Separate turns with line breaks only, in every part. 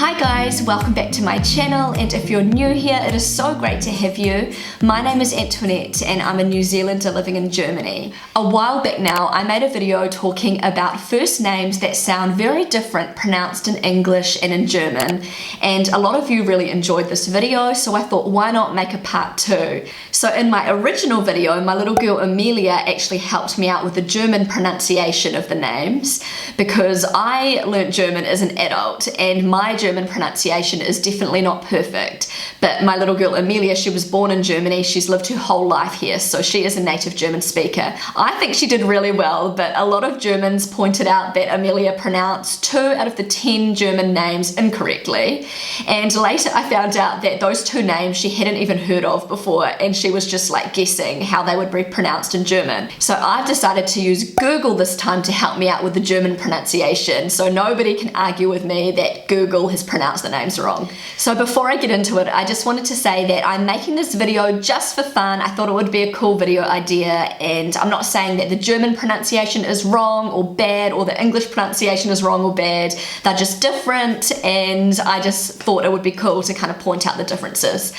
Hi guys, welcome back to my channel, and if you're new here, it is so great to have you. My name is Antoinette and I'm a New Zealander living in Germany. A while back now, I made a video talking about first names that sound very different pronounced in English and in German, and a lot of you really enjoyed this video, so I thought why not make a part 2. So in my original video, my little girl Amelia actually helped me out with the German pronunciation of the names, because I learnt German as an adult and my German pronunciation is definitely not perfect. But my little girl Amelia, she was born in Germany, she's lived her whole life here, so she is a native German speaker. I think she did really well, but a lot of Germans pointed out that Amelia pronounced 2 out of the 10 German names incorrectly. And later I found out that those 2 names she hadn't even heard of before, and she was just like guessing how they would be pronounced in German. So I've decided to use Google this time to help me out with the German pronunciation, so nobody can argue with me that Google has pronounced the names wrong. So before I get into it, I just wanted to say that I'm making this video just for fun. I thought it would be a cool video idea, and I'm not saying that the German pronunciation is wrong or bad, or the English pronunciation is wrong or bad. They're just different, and I just thought it would be cool to kind of point out the differences.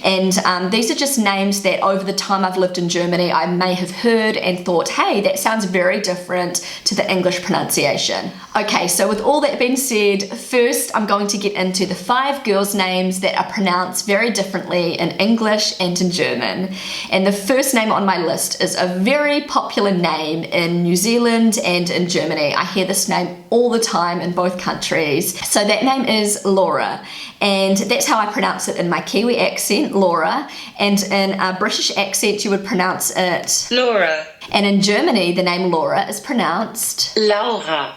And these are just names that over the time I've lived in Germany, I may have heard and thought, hey, that sounds very different to the English pronunciation. Okay, so with all that being said, first I'm going to get into the 5 girls' names that are pronounced very differently in English and in German. And the first name on my list is a very popular name in New Zealand and in Germany. I hear this name all the time in both countries. So that name is Laura, and that's how I pronounce it in my Kiwi accent, Laura, and in a British accent you would pronounce it
Laura.
And in Germany the name Laura is pronounced
Laura.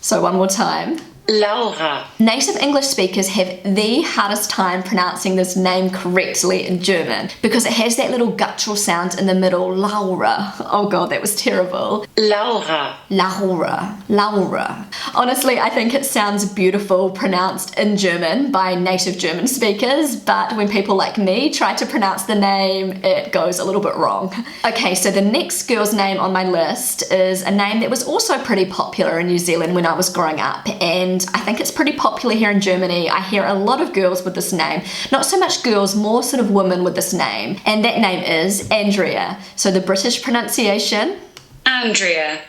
So one more time.
Laura.
Native English speakers have the hardest time pronouncing this name correctly in German because it has that little guttural sound in the middle, Laura. Oh god, that was terrible.
Laura.
Laura. Laura. Honestly, I think it sounds beautiful pronounced in German by native German speakers, but when people like me try to pronounce the name, it goes a little bit wrong. Okay, so the next girl's name on my list is a name that was also pretty popular in New Zealand when I was growing up, and I think it's pretty popular here in Germany. I hear a lot of girls with this name. Not so much girls, more sort of women with this name. And that name is Andrea. So the British pronunciation?
Andrea.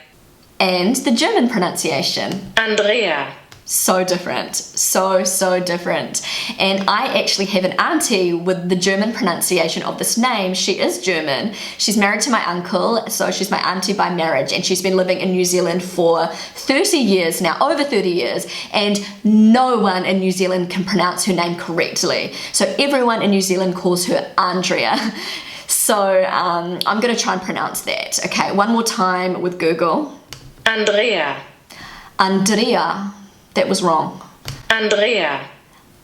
And the German pronunciation?
Andrea.
So different, so different. And I actually have an auntie with the German pronunciation of this name. She is German. She's married to my uncle, so she's my auntie by marriage, and she's been living in New Zealand for 30 years now, over 30 years, and no one in New Zealand can pronounce her name correctly. So everyone in New Zealand calls her Andrea. So I'm gonna try and pronounce that. Okay, one more time with Google.
Andrea.
Andrea. That was wrong.
Andrea.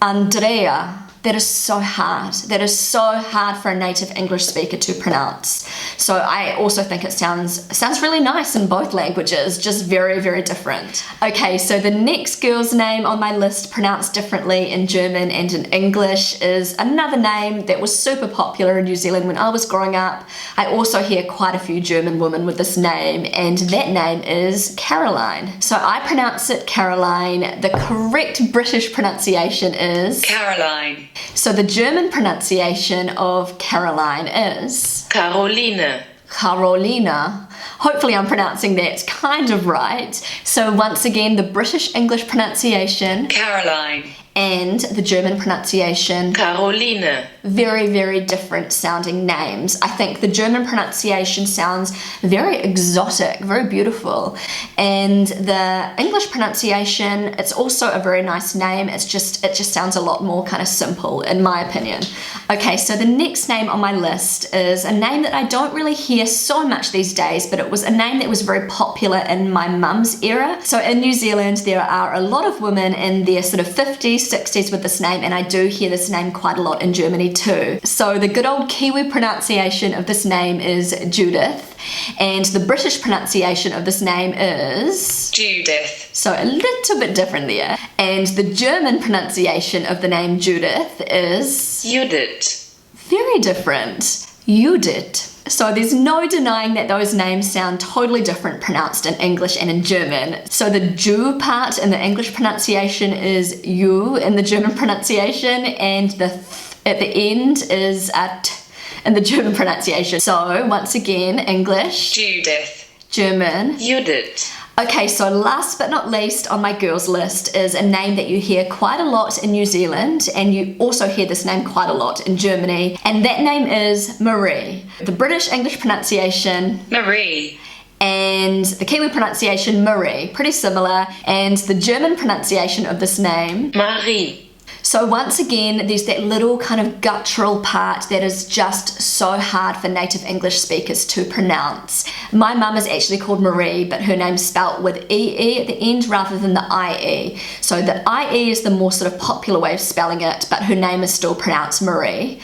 Andrea. That is so hard. That is so hard for a native English speaker to pronounce. So I also think it sounds really nice in both languages, just very different. Okay, so the next girl's name on my list pronounced differently in German and in English is another name that was super popular in New Zealand when I was growing up. I also hear quite a few German women with this name, and that name is Caroline. So I pronounce it Caroline. The correct British pronunciation is
Caroline.
So the German pronunciation of Caroline is?
Caroline.
Carolina. Hopefully I'm pronouncing that kind of right. So once again, the British English pronunciation?
Caroline.
And the German pronunciation?
Caroline.
Very different sounding names. I think the German pronunciation sounds very exotic, very beautiful. And the English pronunciation, it's also a very nice name. It just sounds a lot more kind of simple, in my opinion. Okay, so the next name on my list is a name that I don't really hear so much these days, but it was a name that was very popular in my mum's era. So in New Zealand, there are a lot of women in their sort of 50s, 60s with this name, and I do hear this name quite a lot in Germany too. So the good old Kiwi pronunciation of this name is Judith, and the British pronunciation of this name is?
Judith.
So a little bit different there. And the German pronunciation of the name Judith is?
Judith.
Very different. Judith. So there's no denying that those names sound totally different pronounced in English and in German. So the Ju part in the English pronunciation is you in the German pronunciation, and the th at the end is a t in the German pronunciation. So once again, English,
Judith,
German,
Judith.
Okay, so last but not least on my girls list is a name that you hear quite a lot in New Zealand, and you also hear this name quite a lot in Germany, and that name is Maree. The British English pronunciation,
Maree.
and the Kiwi pronunciation, Maree, pretty similar, and the German pronunciation of this name,
Maree.
So once again, there's that little kind of guttural part that is just so hard for native English speakers to pronounce. My mum is actually called Maree, but her name's spelt with EE at the end rather than the IE. So the IE is the more sort of popular way of spelling it, but her name is still pronounced Maree.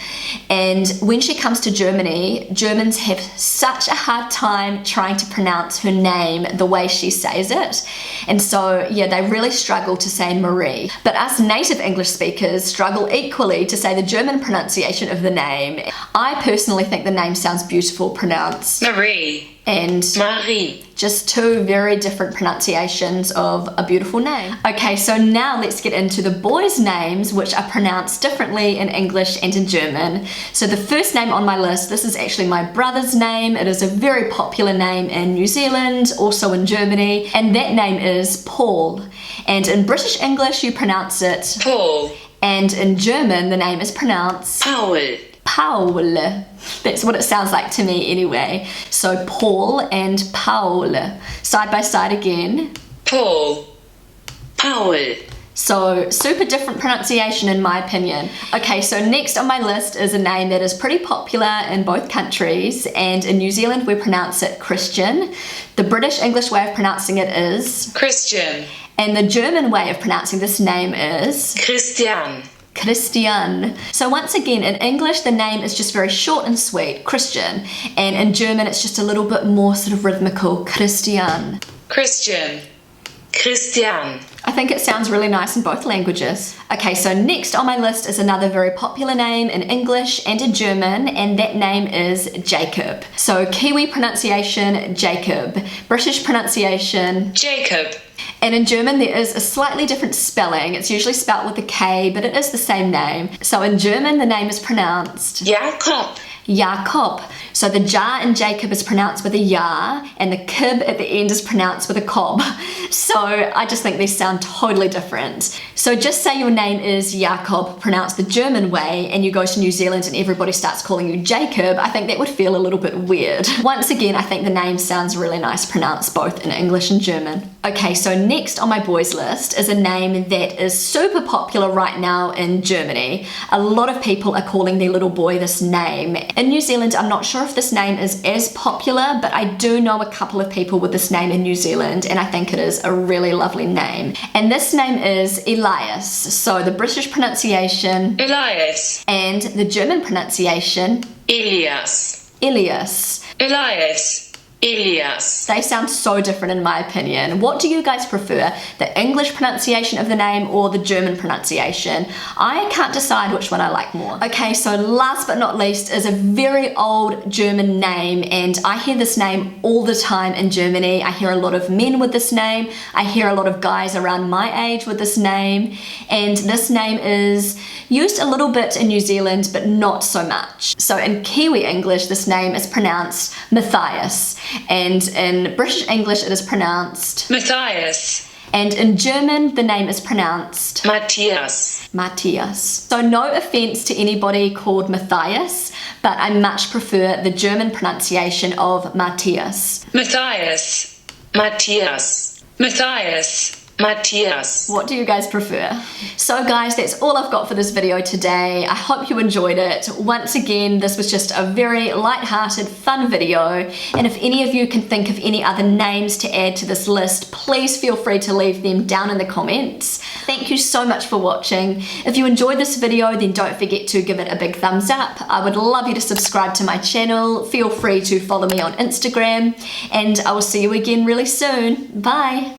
And when she comes to Germany, Germans have such a hard time trying to pronounce her name the way she says it. And so, yeah, they really struggle to say Maree. But us native English speakers struggle equally to say the German pronunciation of the name. I personally think the name sounds beautiful pronounced.
Maree.
And
Maree.
Just two very different pronunciations of a beautiful name. Okay, so now let's get into the boys' names, which are pronounced differently in English and in German. So the first name on my list, this is actually my brother's name. It is a very popular name in New Zealand, also in Germany, and that name is Paul. And in British English, you pronounce it
Paul.
And in German, the name is pronounced
Paul.
Paul. That's what it sounds like to me anyway. So Paul and Paul. Side by side again.
Paul. Paul.
So super different pronunciation in my opinion. Okay, so next on my list is a name that is pretty popular in both countries, and in New Zealand we pronounce it Christian. The British English way of pronouncing it is
Christian.
And the German way of pronouncing this name is
Christian.
Christian. So once again, in English, the name is just very short and sweet, Christian. And in German, it's just a little bit more sort of rhythmical, Christian.
Christian. Christian.
I think it sounds really nice in both languages. Okay, so next on my list is another very popular name in English and in German, and that name is Jacob. So Kiwi pronunciation, Jacob. British pronunciation,
Jacob.
And in German, there is a slightly different spelling. It's usually spelt with a K, but it is the same name. So in German, the name is pronounced
Jakob.
Jakob. So the Ja in Jacob is pronounced with a Ya, and the Kib at the end is pronounced with a Kob. So I just think these sound totally different. So just say your name is Jakob, pronounced the German way, and you go to New Zealand and everybody starts calling you Jacob, I think that would feel a little bit weird. Once again, I think the name sounds really nice pronounced both in English and German. Okay, so next on my boys list is a name that is super popular right now in Germany. A lot of people are calling their little boy this name. In New Zealand, I'm not sure if this name is as popular, but I do know a couple of people with this name in New Zealand, and I think it is a really lovely name. And this name is Elias. So the British pronunciation,
Elias.
and the German pronunciation,
Elias.
Elias.
Elias. Elias.
They sound so different in my opinion. What do you guys prefer? The English pronunciation of the name or the German pronunciation? I can't decide which one I like more. Okay, so last but not least is a very old German name, and I hear this name all the time in Germany. I hear a lot of men with this name. I hear a lot of guys around my age with this name, and this name is used a little bit in New Zealand, but not so much. So in Kiwi English, this name is pronounced Matthias. And in British English it is pronounced
Matthias.
And in German the name is pronounced
Matthias.
Matthias. So no offense to anybody called Matthias, but I much prefer the German pronunciation of Matthias.
Matthias. Matthias. Matthias. Matthias.
What do you guys prefer? So guys, that's all I've got for this video today. I hope you enjoyed it. Once again, this was just a very light-hearted, fun video. And if any of you can think of any other names to add to this list, please feel free to leave them down in the comments. Thank you so much for watching. If you enjoyed this video, then don't forget to give it a big thumbs up. I would love you to subscribe to my channel. Feel free to follow me on Instagram, and I will see you again really soon. Bye.